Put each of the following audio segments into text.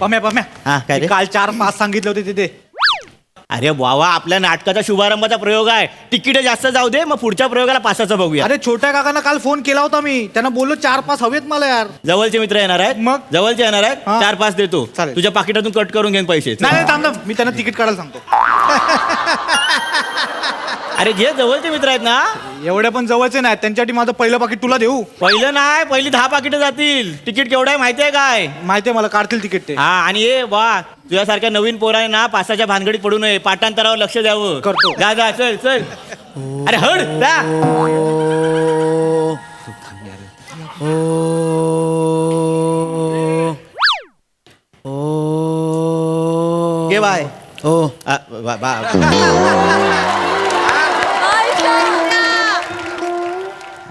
पम्या हा, काय रे? काल 4-5 सांगितले होते तिथे. अरे बाबा, आपल्या नाटकाचा शुभारंभाचा प्रयोग आहे. तिकीट जास्त जाऊ दे, मग पुढच्या प्रयोगाला पासाचं बघूया. अरे छोट्या काकांना काल फोन केला होता मी, त्यांना बोललो 4-5 हवेत मला यार. जवळचे मित्र येणार आहेत, मग? जवळचे येणार आहेत. हा. 4-5 देतो. चालेल. तुझ्या पाकिटातून कट करून घेईन पैसे. नाही थांब मी त्यांना तिकीट काढायला सांगतो. अरे घे, जवळचे मित्र आहेत ना. एवढे पण जवळचे नाहीत, त्यांच्यासाठी माझं पहिलं पाकिट तुला देऊ. पहिलं नाही, पहिली 10 पाकिटं जातील. तिकीट केवढं आहे माहितीये काय? माहितीये मला, काढतील तिकीट ते. हा, आणि ये वा, तुझ्यासारख्या नवीन पोराने ना पासाच्या भानगडीत पडू नये, पाठांतरावर लक्ष द्यावं. करतो. जा जा, चल चल. अरे हड जा. घे बाय.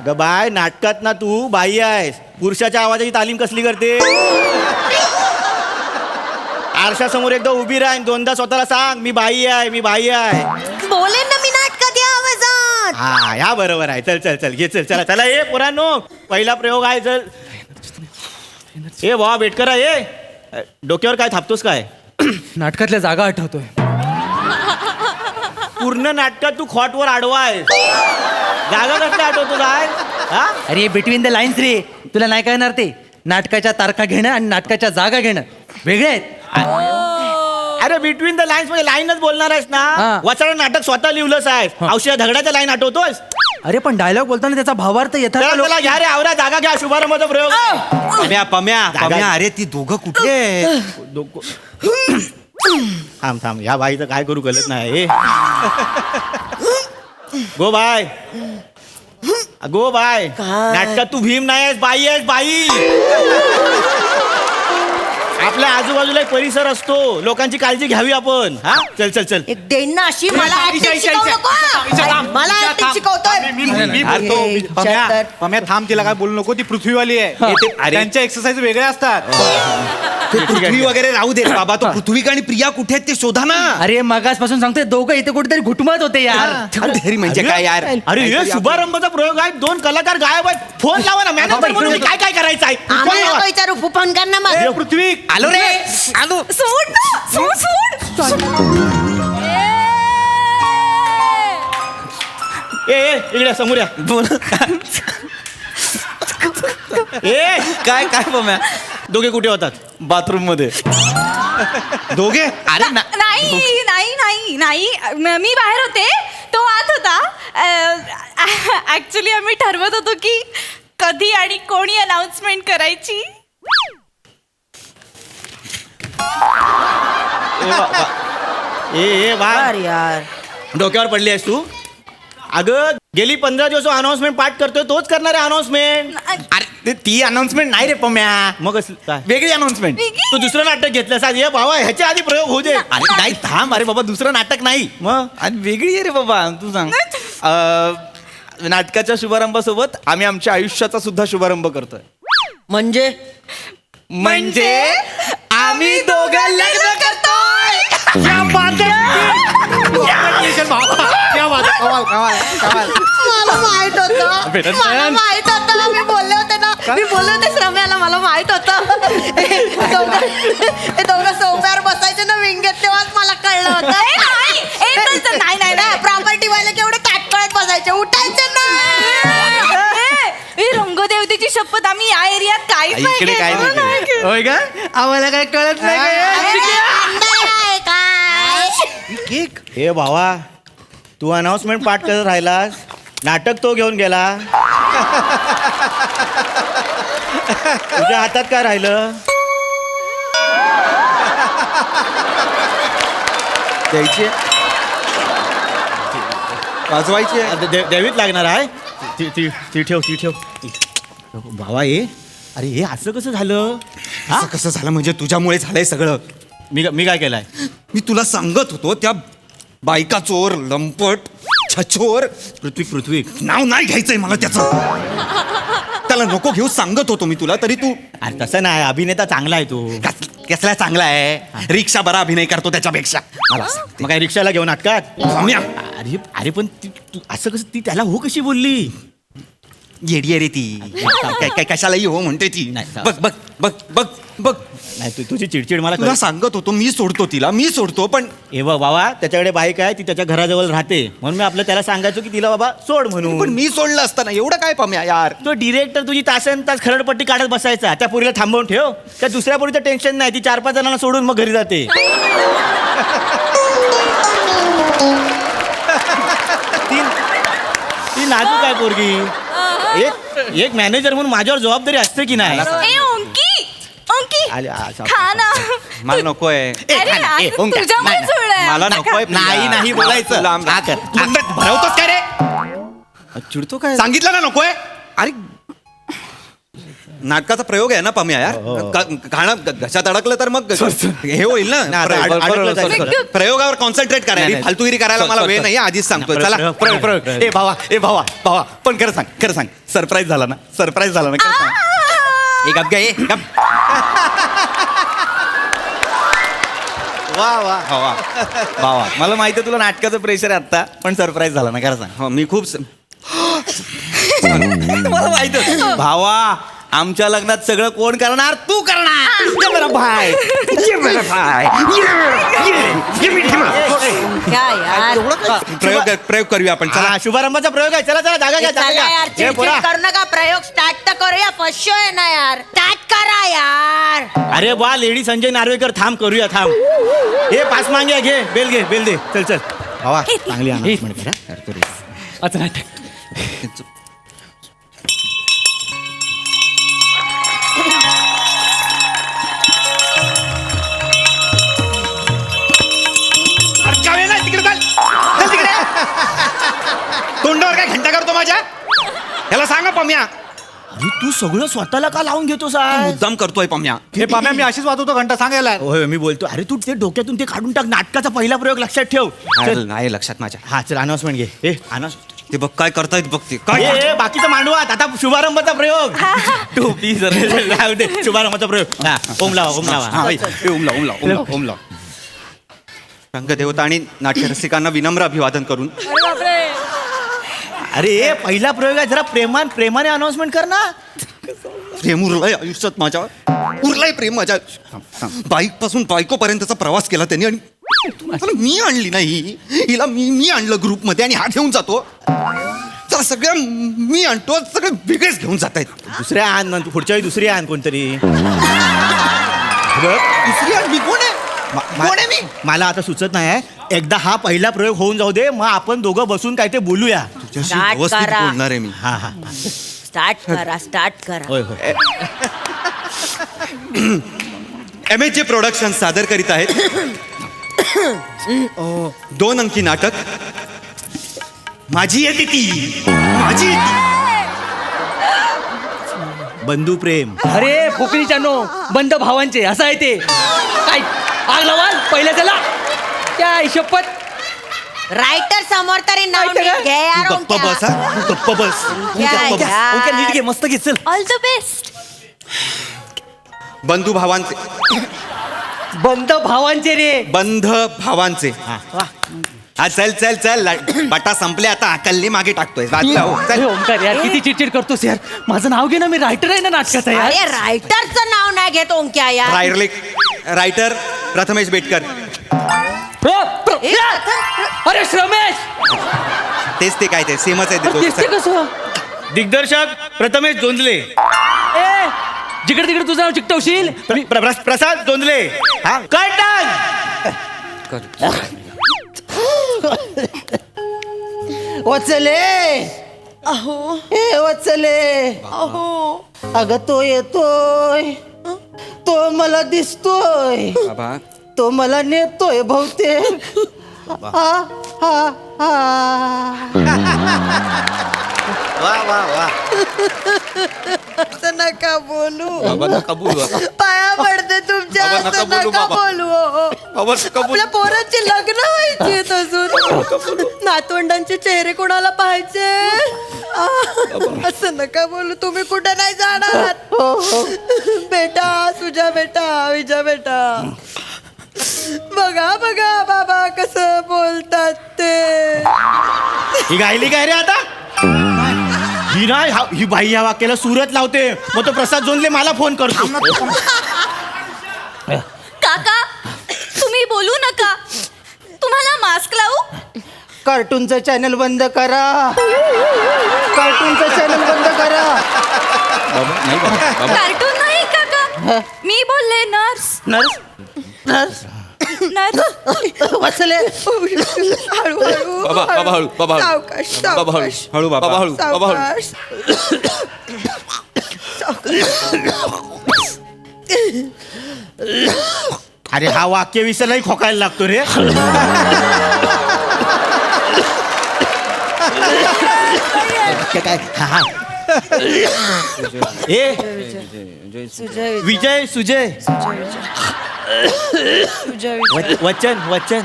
ग बाय, नाटकात ना तू बाई आहेस. पुरुषाच्या आवाजाची तालीम कसली करते? आरशासमोर एकदा उभी राह, 2दा स्वतःला सांग, मी बाई आहे, मी बाई आहे. बोले ना मी नाटकात या आवाजात. हा, या बरोबर आहे. चल चल चल, घे, चल चला चला. ये पोरांनो, पहिला प्रयोग आहे. चल ए वा, बेटकरा ये. डोक्यावर काय थापतोस काय? नाटकातल्या जागा आठवतोय. पूर्ण नाटकात तू खॉटवर आडवा आहे. जागा कसल्या आठवतो काय? हा, अरे बिटवीन द लाईन्स रे, तुला नाही कळणार ते. नाटकाच्या तारखा घेणं आणि नाटकाच्या जागा घेणं वेगळे आहेत. अरे बिटवीन द लाईन्स म्हणजे लाईनच बोलणार आहेस ना. हा. वाचाळ नाटक स्वतः लिहिलंच आहे. औषध दगडाच्या लाईन आठवतोस? अरे पण डायलॉग बोलताना त्याचा भावार्थ चला यथार्थ चला, घ्या रे, आवरा, जागा घ्या, शुभारंभाचा प्रयोग आहे. पम्या, अरे ती दोघं कुठे आहेत? थांब थांब, ह्या बाईचं काय करू कळत नाही. गो बाय, गो बाय. नाटकात तू भीम नाही आहेस, बाई आहेस, बाई. आपल्या आजूबाजूला एक परिसर असतो, लोकांची काळजी घ्यावी आपण. हा, चल चल चल. एक देण ना अशी मला acting शिकवू नको, हा. मला acting शिकवतोय. मी बोलतो. पम्या थांब, तिला काय बोलू नको, ती पृथ्वीवाली आहे. त्यांच्या एक्सरसाइज वेगळ्या असतात. ते पृथ्वी वगैरे राहू दे बाबा. तो पृथ्वी आणि प्रिया कुठे आहेत ते शोधा ना. अरे मगासपासून सांगतोय, दोघं इथे कुठेतरी घुटमत होते यार. अरे म्हणजे काय यार? अरे हे शुभारंभाचा प्रयोग आहे, 2 कलाकार गायब आहेत. फोन लावा ना मॅनेजर म्हणून, काय काय करायचं आहे. फोन आम्हाला लावा. नको विचारू, फोन कर ना मग. ए, पृथ्वी आलो रे, आलो. सोड ना, सोड. ए इकडे समोर या. ए काय काय पम्या? दोघे कुठे होतात? बाथरूम मध्ये. दोघे? अरे ना, नाही नाही नाही नाही मी बाहेर होते, तो आत होता. ऍक्च्युली आम्ही ठरवत होतो की कधी आणि कोणी अनाउन्समेंट करायची. ए बा, अरे यार, डोक्यावर पडली आहेस तू? अगं गेली 15 दिवस अनाउन्समेंट पाठ करतोय, तोच करणार आहे अनाउन्समेंट. अरे ती अनाउन्समेंट नाही रे पम्या, मग काय वेगळी अनाउन्समेंट. तू दुसरं नाटक घेतलं साध. ये भावा, ह्याच्या आधी प्रयोग होऊ दे. अरे नाही थांब, अरे बाबा दुसरं नाटक नाही. मग आणि वेगळी आहे रे बाबा, तू सांग. नाटकाच्या शुभारंभासोबत आम्ही आमच्या आयुष्याचा सुद्धा शुभारंभ करतोय. म्हणजे आम्ही दोघं लग्न करतोय. मला माहित होतं, मला माहित होतं. मी बोलले होते ना, मी बोलले होते श्रम्याला, मला माहित होतं. हे दोघं सोफ्यावर बसायचे ना विंगेत, तेव्हाच मला कळलं होतं. नाही नाही नाही प्रॉपर्टी वाले केवढे ताटकळत बसायचे, उठायचे ना. रंगदेवतेची शपथ, आम्ही या एरियात काहीच इकडे काय नाही केलं. होय का? आम्हाला काय कळत नाही काय काय हे भावा, तू अनाउन्समेंट पाठ करत राहिलास, नाटक तो घेऊन गेला. तुझ्या हातात काय राहिलं? द्यायची वाजवायची. देवीत लागणार आहे. ती ठेव, ती ठेव. भावा ये, अरे हे असं कसं झालं? हा, असं कसं झालं म्हणजे तुझ्यामुळे झालंय सगळं. मी काय केलंय? मी तुला सांगत होतो त्या बायका चोर, लंपट, छचोर, पृथ्वी नाव नाही घ्यायचंय मला त्याचं. त्याला नको घेऊ सांगत होतो मी तुला, तरी तू अरे तसं नाही, अभिनेता चांगला आहे तो. कसला चांगला आहे, रिक्षा बरा अभिनय करतो त्याच्यापेक्षा. मला सांग. मग काय रिक्षाला घेऊन नाटकात? सौम्या, अरे अरे पण तू असं कसं, ती त्याला हो कशी बोलली? येडी आहे रे ती कशालाही हो म्हणते ती नाही, बघ बघ बघ बघ बघ नाही तुझी चिडचिड मला तुला सांगत होतो मी सोडतो पण हे बघ बाबा त्याच्याकडे बाईक आहे ती त्याच्या घराजवळ राहते म्हणून मी आपलं त्याला सांगायचो की तिला बाबा सोड पण म्हणून मी सोडलं असताना एवढं काय पम्या यार तो डिरेक्टर तुझी तासन तास खरडपट्टी काढत बसायचा त्या पोरीला थांबवून ठेव त्या दुसऱ्या पोरीचं टेन्शन नाही ती 4-5 जणांना सोडून मग घरी जाते ती नाजूक आहे पोरगी एक मॅनेजर म्हणून माझ्यावर जबाबदारी असते की नाही ए ओंकी ओंकी आले, आ, खा ना मला नकोय अरे यार, तुझ्यामुळे जुळलंय. मला नका. नकोय नाही बोलायचं लांब हा कर. तू भरवतोस काय रे चिडतो काय सांगितलं ना नकोय अरे नाटकाचा प्रयोग आहे ना पम्या यार गाणं घशात अडकलं तर मग हे होईल ना नाही, आता अडकलं बरोबर, जाईल. बरोबर. प्रयोगावर कॉन्सन्ट्रेट करायला नाही. फालतूगिरी करायला मला वेळ नाही आधीच सांगतोय चला प्रयोग ए भावा पण खरं सांग सरप्राईज झाला ना खरं सांग एक गप गे गप भावा मला माहिती आहे तुला नाटकाचं प्रेशर आहे आता पण सरप्राईज झाला ना खरं सांग हो मी खूप मला माहिती आहे. भावा आमच्या लग्नात सगळं कोण करणार तू करणार ये मेरा भाई ये मेरा भाई क्या यार प्रयोग करूया आपण चला चला शुभारंभाचा प्रयोग आहे चला चला जागा घ्या जागा चला यार घ्या. हे पोरा. चिडचिड करू नका प्रयोग स्टार्ट तर करूया फर्स्ट शो आहे ना यार स्टार्ट करा यार अरे वा लेडी संजय नार्वेकर थांब करूया थांब हे पास मागे घे बेल दे चल भावा चांगली announcement करा. आता नाटक तिकडे चल तिकडे तोंडावर काय घंटा करतो माझ्या याला सांगा पम्या अरे तू सगळं स्वतःला का लावून घेतो साहेब मुद्दाम करतोय पम्या हे पम्या मी अशीच वाजवतो घंटा सांगायला होय मी बोलतो अरे तू ते डोक्यातून ते काढून टाक नाटकाचा पहिला प्रयोग लक्षात ठेव चल नाही लक्षात माझ्या हा चल अनाउन्समेंट घे ए अनाउन्स ते बघ काय करतायत बघ ते काय ए बाकीचं मांडवात आता शुभारंभाचा प्रयोग टोपी सर राहू दे शुभारंभाचा प्रयोग हा ओम लावा हा, ए, ओमला रंगदेवता आणि नाट्यरसिकांना विनम्र अभिवादन करून अरे पहिला प्रयोग आहे जरा प्रेमाने अनाउन्समेंट कर ना प्रेम उरलंय आयुष्यात माझ्या उरलंय प्रेम माझ्या बाईक पासून बायकोपर्यंतचा प्रवास केला त्यांनी आणि मला मी आणली नाही हिला मी आणलं ग्रुपमध्ये आणि हा घेऊन जातो तर सगळ्या मी आणतो सगळे वेगळेच घेऊन जात आहेत दुसऱ्या आण ना, पुढच्या वेळी दुसरी आण कोणतरी दुसरी आण मी कोण आहे कोण आहे मी मला आता सुचत नाही आहे एकदा हा पहिला प्रयोग होऊन जाऊ दे मग आपण दोघं बसून काय ते बोलूया तुझ्याशी स्टार्ट व्यवस्थित करा. बोलणार आहे मी हा स्टार्ट करा होय होय MHJ प्रोडक्शन सादर करीत आहेत 2 अंकी नाटक माझी येते ती माझी बंधू प्रेम अरे फोकरीच्या नो बंद भावांचे असं आहे ते काय आग लावाल पहिल्या त्याला त्या शपथ रायटर समोर तरी नाव माहिती नाही का? घे यार तू गप्प ओंक्या. बस हा तू गप्प बस क्या यार? ओके नीट घे मस्त घे चल ऑल द बेस्ट बंधू भावांचे बंद भावांचे रे बंध भावांचे हा चल बटा संपले आता अकल्ली मागे टाकतोय वाचला हो, चल. अरे ओमकार यार किती चिडचिड करतोस यार माझं नाव घे ना मी रायटर आहे ना नाटकाचा यार अरे रायटरचं नाव नाही घेत ओंक्या यार रायटर प्रथमेश बेटकर ए, अरे श्रमेश तेच ते काय ते सेमच आहे ते अरे, तेच ते दोघं. कसं दिग्दर्शक प्रथमेश जोंधले ए जिकडे तिकडे तुझं नाव चिकटवशील प्रसाद जोंधले हा कर्टन वचले अहो हे वचले अहो अगं तो येतोय तो मला दिसतोय बाबा तो मला नेतोय बहुतेक आ, आ, आ. असं नका बोलू बाबा नका बोलू आता. पाया पडते तुमच्या बाबा, नका असं बोलू, नका बाबा. बोलू हो. बाबा नका बोलू. आपल्या पोरांची लग्न व्हायची आहेत अजून नातवंडांचे चेहरे कोणाला पाहायचे असं नका बोलू तुम्ही कुठे नाही जाणार बेटा सुजा बेटा विजा बेटा बघा बघा बाबा कसं बोलतात ते ही गायली काय रे आता ही नाही ही बाई या वाक्याला सुरत लावते मग तो प्रसाद जोंधले मला फोन करतो काका तुम्ही बोलू नका. तुम्हाला मास्क लावू? कार्टूनचं चॅनल बंद करा. कार्टूनचं चॅनल बंद करा. नाही बाबा. कार्टून नाही काका, मी बोलले नर्स. नर्स नर्स नर्स वाचले. हळूहळू बाबा बाबा हळू बाबा हळू सावकाश बाबा हळू सावकाश हळू बाबा हळू बाबा हळू सावकाश अरे हा वाक्य विसरलाही खोकायला लागतो रे काय हा ए विजय सुजय वचन वचन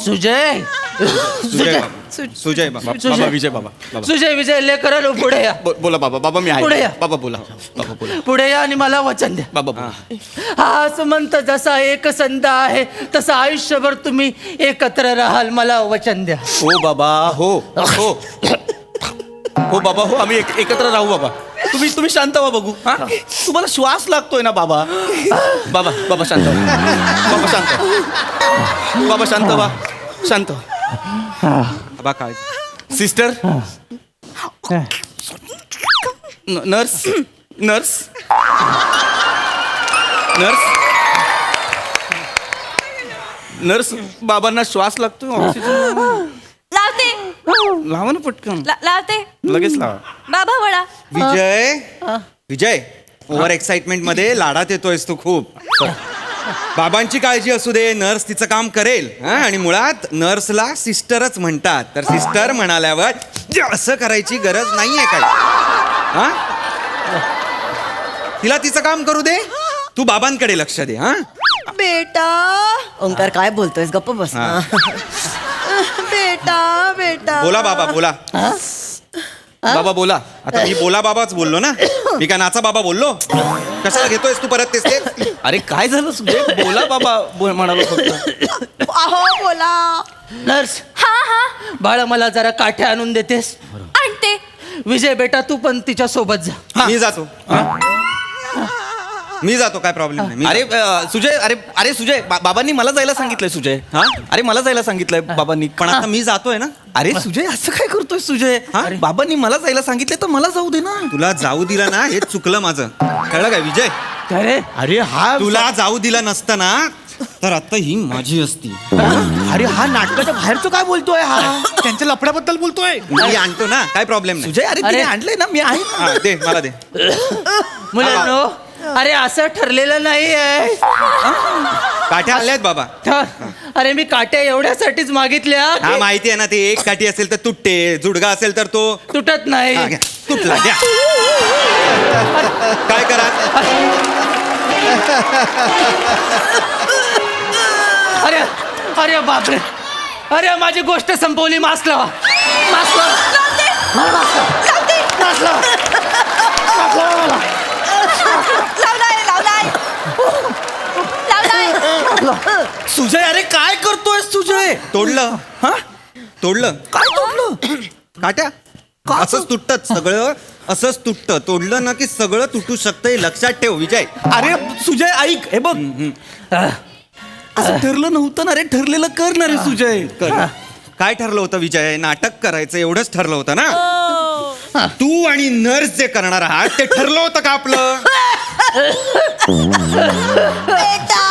सुजय सुजय बाबा बाबा विजय बाबा बाबा सुजय विजय लेकरं पुढे या. बोला बाबा बाबा मी पुढे आहे या. बाबा बोला बाबा बोला पुढे या आणि मला वचन द्या. बाबा बोला. हा सुमंत जसा एक संध आहे तसं आयुष्यभर तुम्ही एकत्र राहाल. मला वचन द्या. हो बाबा हो हो हो बाबा हो आम्ही एकत्र राहू बाबा. तुम्ही शांत व्हा बघू. हा तुम्हाला श्वास लागतोय ना बाबा. बाबा बाबा शांत व्हा. बाबा शांत व्हा. बाबा शांत व्हा. शांत व्हा. बाबा काय sister nurse nurse nurse nurse बाबांना श्वास लागतो ऑक्सिजन लावते लावा ना पटकन लावते. लगेच लावा. बाबा वळा. विजय विजय ओव्हर एक्साइटमेंट मध्ये लाडात येतोयस तू खूप. बाबांची काळजी असू दे. नर्स तिचं काम करेल. हा आणि मुळात नर्सला सिस्टरच म्हणतात. तर सिस्टर म्हणाल्यावर असं करायची गरज नाहीये काय. हा तिला तिचं काम करू दे. तू बाबांकडे लक्ष दे. हा बेटा ओंकार काय बोलतोयस? गप्प बस. हा. बेटा बेटा बोला बाबा बोला. बाबा बोला. आता मी बोला बाबाच बोललो ना. मी काय नाचा बाबा बोललो. कशाला घेतोयस तू परत तेच? अरे काय झालं सुजय बोला बाबा म्हणालो फक्त. अहो बोला. नर्स हा हा बाळा मला जरा काठ्या आणून देतेस? आणते. विजय बेटा तू पण तिच्या सोबत जा. मी जातो. मी जातो काय प्रॉब्लेम नाही. मी अरे सुजय अरे सुजय बाबांनी मला जायला सांगितलंय सुजय. हा अरे मला जायला सांगितलंय बाबांनी. पण आता मी जातोय ना. अरे सुजय असं काय करतोय सुजय. हा बाबांनी मला जायला सांगितलंय तर मला जाऊ दे ना. तुला जाऊ दिलं ना हे चुकलं माझं. कळलं काय विजय. अरे अरे हा तुला जाऊ दिलं नसतं ना तर आता ही माझी असती. अरे हा नाटकाच्या बाहेरचं काय बोलतोय हा त्यांच्या लफड्याबद्दल बोलतोय. मी आणतो ना काय प्रॉब्लेम नाही. सुजय अरे तिने आणलंय ना मी आहे. हा, दे मला दे. मुलांनो अरे असं ठरलेलं नाही आहे. काठ्या आणल्यात बाबा. अरे मी काट्या एवढ्यासाठीच मागितल्या. हा माहिती आहे ना. ते एक काठी असेल तर तुटते. जुडगा असेल तर तो तुटत नाही. हा, घ्या. तुटला द्या. काय करा. अरे अरे बापरे. अरे माझी गोष्ट संपवली. मास्क लावा. मास्क लावा. मला मास्क लावा. मास्क लावा. मास्क लावा मला. सुजय अरे काय करतोय सुजय. तोडलं. हा तोडलं. काय तोडलं. काट्या असंच तुटत सगळं. असंच तुटतं. तोडलं ना की सगळं तुटू शकतं. हे लक्षात ठेव विजय. अरे सुजय ऐक हे बघ असं ठरलं नव्हतं ना रे. ठरलेलं कर ना रे सुजय. कर. काय ठरलं होतं विजय. नाटक करायचं एवढंच ठरलं होतं ना. तू आणि नर्स जे करणार आहात ते ठरलं होतं का आपलं. बेटा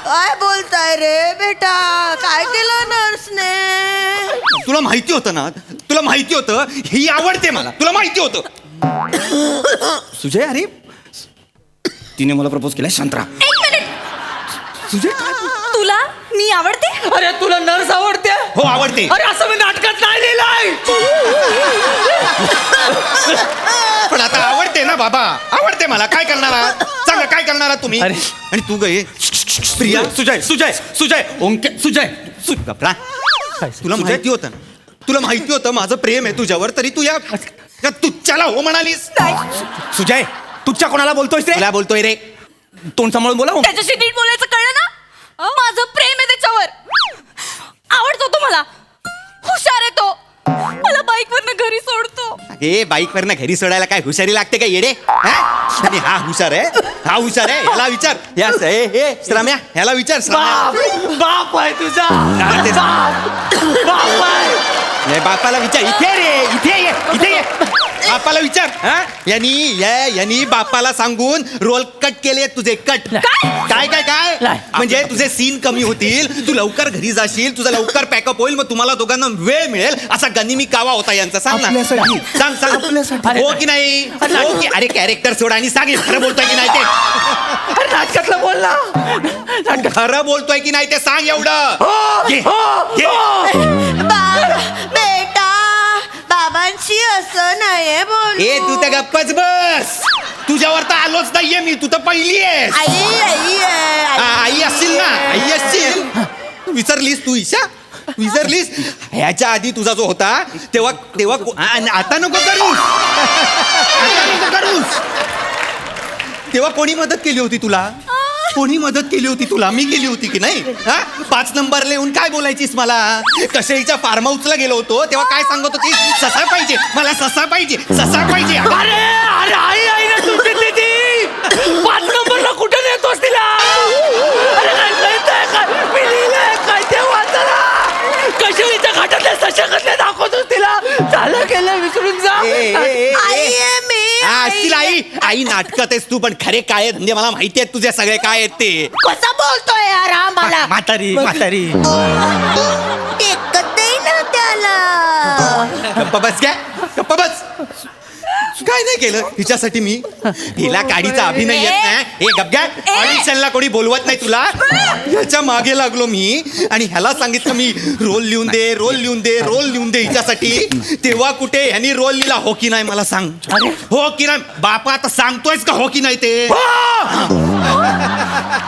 काय बोलताय रे बेटा. काय केलं नर्सने. तुला माहिती होतं ना. तुला माहिती होतं ही आवडते मला. तुला माहिती होतं. सुजय अरे तिने मला प्रपोज केलाय. शांत राहा. एक मिनिट. सुजय काय तुला मी आवडते. अरे तुला नर्स आवडते. हो आवडते. अरे असं मी नाटकात नाही लिहिलंय. पण आता आवडते ना बाबा. आवडते मला. काय करणार आहात सांगा. काय करणार आहात तुम्ही. अरे. आणि तू गे प्रिया. सुजय सुजय सुजय ओंके सुजय गप्रा. तुला माहिती होतं ना. तुला माहिती होतं माझं प्रेम आहे तुझ्यावर. तरी तू या तुच्च्याला हो म्हणालीस. सुजय तुझच्या कोणाला बोलतोयस रे. मला बोलतोय रे. तोंड सांभाळून बोला. त्याच्याशी नीट बोलायचं कळलं ना. माझं प्रेम आहे त्याच्यावर. आवडतो तो मला. हे बाईक वरनं घरी सोडायला काय हुशारी लागते का येडे हा? आणि हा हुशार आहे ह्याला विचार हे श्रम्या ह्याला विचार श्रम्या. बाप आहे तुझा हा, ते- बाप आहे. नाही, बापाला विचार इथे ये बापाला विचार हा? यांनी बापाला सांगून रोल कट केले तुझे कट काय नाही. म्हणजे तुझे सीन कमी होतील, तू लवकर घरी जाशील, तुझा लवकर पॅकअप होईल, मग तुम्हाला दोघांना वेळ मिळेल असा गनिमी कावा होता यांचा. सांग ना सांग हो की नाही हो की अरे कॅरेक्टर सोडा आणि सांग हे खरं बोलतोय की नाही ते अरे नाटकातलं बोल ना. खरं बोलतोय की नाही ते सांग एवढं घे, घे. बेटा बाबांशी असं नाहीये बोल. ए तू तर गप्पच बस, तुझ्यावर तर आलोच नाहीये मी, तू तर पहिली आहेस. आई असशील ना, आई असशील. विसरलीस तू ईशा, विसरलीस. ह्याच्या आधी तुझा जो होता तेव्हा आता नको करूस तेव्हा कोणी मदत केली होती तुला? कोणी मदत केली होती तुला? मी केली होती की नाही? हा 5 नंबरला येऊन काय बोलायचीस मला? कशेळीच्या फार्म हाऊसला गेलो होतो तेव्हा काय सांगत होती? ससा पाहिजे मला, ससा पाहिजे, ससा पाहिजे. अरे अरे आई ना तुझी दिदी 5 नंबरला कुठे नेतोस तिला? अरे काय कळतंय काय? मी लिहिलंय काय ते वाचला. कशेळीच्या घाटातल्या सशाकडले दाखवतोस तिला. झालं केलं विसरून जा. असतील आई नाटकात आहेस तू, पण खरे काय धंदे मला माहिती आहेत तुझे सगळे काय आहेत ते. कसा बोलतोय यार हा मला? म्हातारी टेकत नाही ना त्याला. गप्पा बस काय, गप्पा बस. काय नाही केलं हिच्यासाठी मी? हिला काडीचा अभिनय येत नाही. हे गप्प्या ऑडिशनला कोणी बोलवत नाही तुला. ह्याच्या मागे लागलो मी आणि ह्याला सांगितलं मी रोल लिहून दे हिच्यासाठी. तेव्हा कुठे ह्यानी रोल लिहिला हो की नाही मला सांग? हो की नाही बापा? आता सांगतोयस का हो की नाही ते?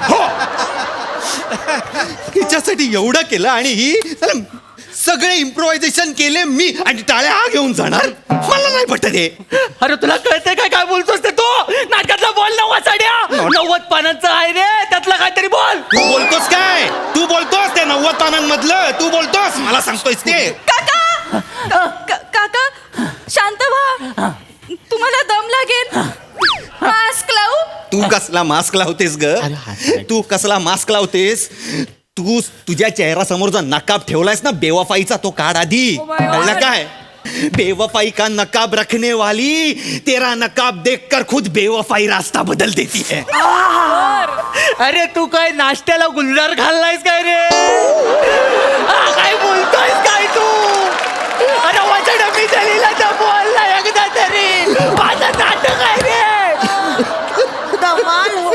हो. हिच्यासाठी एवढं केलं आणि ही सगळे इम्प्रोव्हायझेशन केले मी आणि टाळ्या हा घेऊन जाणार? मला नाही पटत हे. अरे तुला कळतंय काय काय बोलतोस ते? तू नाटकातला बोल ना वाचाड्या. 90 पानांचं आहे रे, त्यातलं काहीतरी बोल. तू बोलतोस काय? तू बोलतोस ते 90 पानांमधलं तू बोलतोस? मला सांगतोयस ते? काका शांत व्हा, तुम्हाला दम लागेल. मास्क लावू? तू कसला मास्क लावतेस ग? तू कसला मास्क लावतेस? तू तुझ्या चेहऱ्यासमोर नकाब ठेवलायस ना बेवफाईचा, तो काढ आधी. कळलं काय? बेवफाई का नकाब रखने वाली तेरा नकाब देखकर खुद बेवफाई रास्ता बदल देती है. अरे तू काय नाश्त्याला गुलजार घाललायस काय रे? काय बोलतोयस काय तू? अरे वाचाड्या मी झालेला तर बोल ना एकदा तरी. माझं नाटक आहे रे. कमाल हो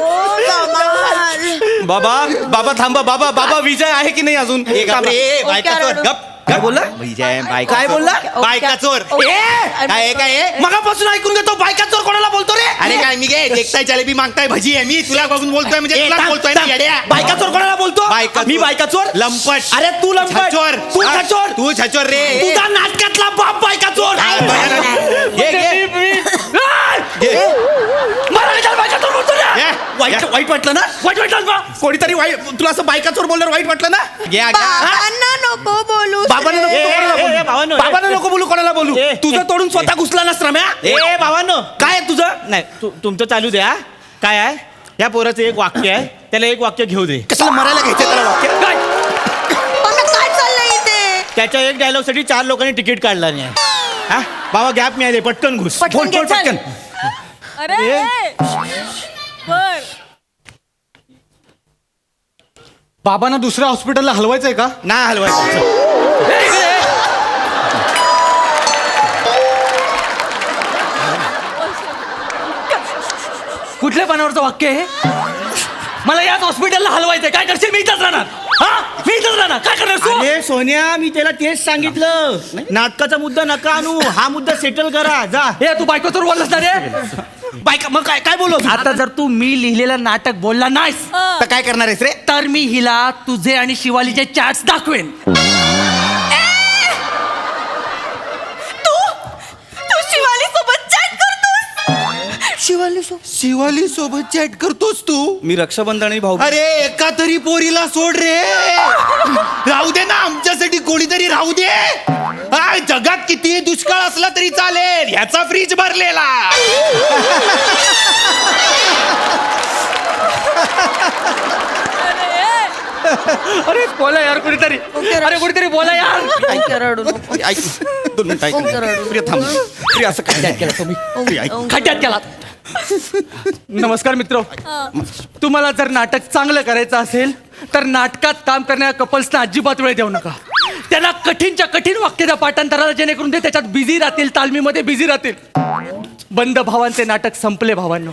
कमाल. बाबा थांबा. बाबा विजय आहे की नाही अजून? बायका चोर गप. काय बोलला? विजय बायका काय बोलला? बायका चोर. काय काय मगापासून ऐकून घेतो. बायका चोर कोणाला बोलतो रे? अरे काय मी काय देखताय जलेबी मागताय भजी आहे मी तुला बघून बोलतोय म्हणजे तुला बोलतोय ना येड्या. बायका चोर कोणाला बोलतो? मी बायका चोर? लंपट. अरे तू लंपट. छचोर. तू छचोर. तू छचोर रे. तुझा नाटकातला बाप बायका चोर. मला कशाला बायका चोर बोलतो रे? वाईट वाटलं ना? वाईट वाटलं ना? कोणीतरी तुला असं बायका चोर बोलल्यावर वाईट वाटलं ना? बाबांना नको बोलू. बाबांना नको कोणाला बोलू. बाबांना नको बोलू कोणाला बोलू. तुझं तोडून स्वतः घुसला ना श्रम्या. ए बाबांनो काय आहे तुझं? नाही तुमचं चालू द्या. काय आहे या पोराचं एक वाक्य आहे, त्याला एक वाक्य घेऊ दे. कशाला मरायला घ्यायचं त्याला वाक्य? काय? काय चाललंय इथे? त्याच्या एक डायलॉग साठी 4 लोकांनी तिकीट काढला नाही. हा बाबा गॅप मिळाले पटकन घुस. फोन घे, चल. पटकन. अरे बर. बाबांना दुसऱ्या हॉस्पिटलला हलवायचंय का? ना हलवायचं. कुठल्या पानावरचं वाक्य आहे? मला याच हॉस्पिटलला हलवायचंय. काय करशील? मी इथंच राहणार. मी इथंच राहणार. काय करणार तू? अरे सोन्या मी त्याला तेच सांगितलं, नाटकाचा मुद्दा नका आणू, हा मुद्दा सेटल करा जा. हे तू बायको चोर बोललास ना रे? बायका मग काय बोलू? आता जर तू मी लिहिलेलं नाटक बोलला नाहीस तर काय करणार आहेस रे? तर मी हिला तुझे आणि शिवालीचे चॅट्स दाखवेन. तू शिवाली सोबत चॅट करतोस? शिवाली सोबत चॅट करतोस तू? मी रक्षाबंधन आणि भाऊ अरे एका तरी पोरीला सोड रे. राहू दे ना, आमच्यासाठी कोणीतरी राहू दे. हाय, जगात कितीही दुष्काळ असला तरी चालेल, ह्याचा फ्रीज भरलेला. अरे बोला यार कोणीतरी, अरे कोणीतरी बोला यार. रडू नको. ऐक 2 मिनिटं ऐक. प्रिया थांब. प्रिया असं काय केलं तुम्ही? प्रिया ऐक. खड्ड्यात गेला. नमस्कार मित्र, तुम्हाला जर नाटक चांगलं करायचं असेल तर नाटकात काम करणाऱ्या कपल्सना अजिबात वेळ देऊ नका. त्यांना कठीणच्या कठीण वाक्याच्या पाठांतराला जेणेकरून ते त्याच्यात बिझी राहतील, तालमीमध्ये बिझी राहतील. बंद भावांचे नाटक संपले भावांनो.